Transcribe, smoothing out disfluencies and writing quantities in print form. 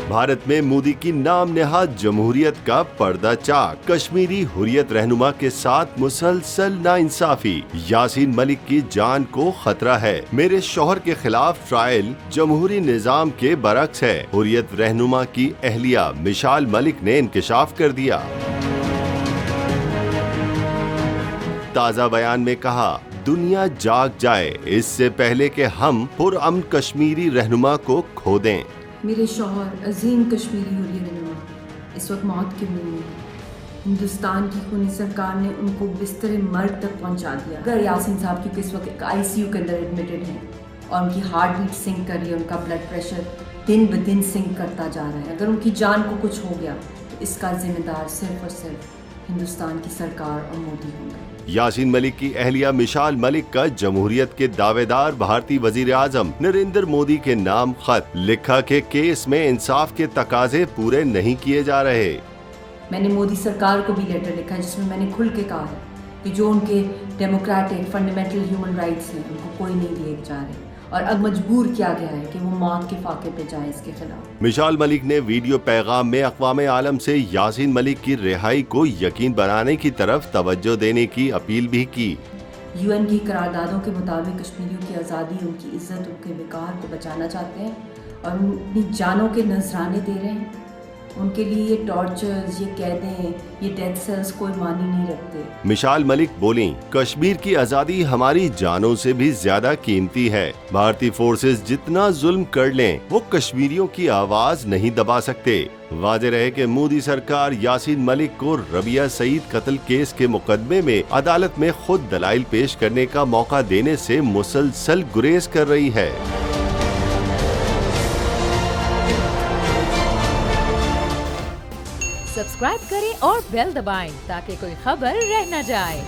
भारत में मोदी की नाम नेहाद जमहूरियत का पर्दा चाक, कश्मीरी हुर्रियत रहनुमा के साथ मुसलसल नाइंसाफी, यासीन मलिक की जान को खतरा है, मेरे शौहर के खिलाफ ट्रायल जमहूरी निजाम के बरक्स है, हुर्रियत रहनुमा की अहलिया मिसाल मलिक ने इंकशाफ कर दिया। ताज़ा बयान में कहा, दुनिया जाग जाए इससे पहले कि हम पुरअमन कश्मीरी रहनुमा को खो दें। मेरे शौहर अजीम कश्मीरी हुर्रियत रहनुमा इस वक्त मौत के मुंह में हैं। हिंदुस्तान की खूनी सरकार ने उनको बिस्तर मर्द तक पहुंचा दिया। अगर यासीन साहब क्योंकि इस वक्त ICU के अंदर एडमिटेड हैं और उनकी हार्ट बीट सिंक कर रही है, उनका ब्लड प्रेशर दिन ब दिन सिंक करता जा रहा है, अगर उनकी जान को कुछ हो गया तो इसका जिम्मेदार सिर्फ और सिर्फ हिंदुस्तान की सरकार और मोदी होंगे। यासीन मलिक की अहलिया मिसाल मलिक का जमहूरियत के दावेदार भारतीय वजीर आजम नरेंद्र मोदी के नाम खत लिखा के केस में इंसाफ के तकाजे पूरे नहीं किए जा रहे। मैंने मोदी सरकार को भी लेटर लिखा है जिसमें मैंने खुल के कहा है कि जो उनके डेमोक्रेटिक फंडामेंटल ह्यूमन राइट्स हैं उनको कोई नहीं दिए जा रहे और अब मजबूर किया गया है कि वो मौत के फाके पे जाए इसके खिलाफ। मिसाल मलिक ने वीडियो पैगाम में अक़वाम आलम से यासीन मलिक की रिहाई को यकीन बनाने की तरफ तवज्जो देने की अपील भी की। UN की करारदादों के मुताबिक कश्मीरियों की आज़ादी, उनकी इज्जत, उनके विकार को बचाना चाहते हैं और अपनी जानों के नजराने दे रहे हैं। उनके लिए ये टॉर्चर्स, ये कैदें, ये डेथ सेल्स कोई मानी नहीं रखते। मिसाल मलिक बोली, कश्मीर की आज़ादी हमारी जानों से भी ज्यादा कीमती है। भारतीय फोर्सेस जितना जुल्म कर लें वो कश्मीरियों की आवाज नहीं दबा सकते। वाज़ेह रहे कि मोदी सरकार यासीन मलिक को रबिया सईद कत्ल केस के मुकदमे में अदालत में खुद दलाइल पेश करने का मौका देने से मुसलसल गुरेज कर रही है। सब्सक्राइब करें और बेल दबाएं ताकि कोई खबर रह न जाए।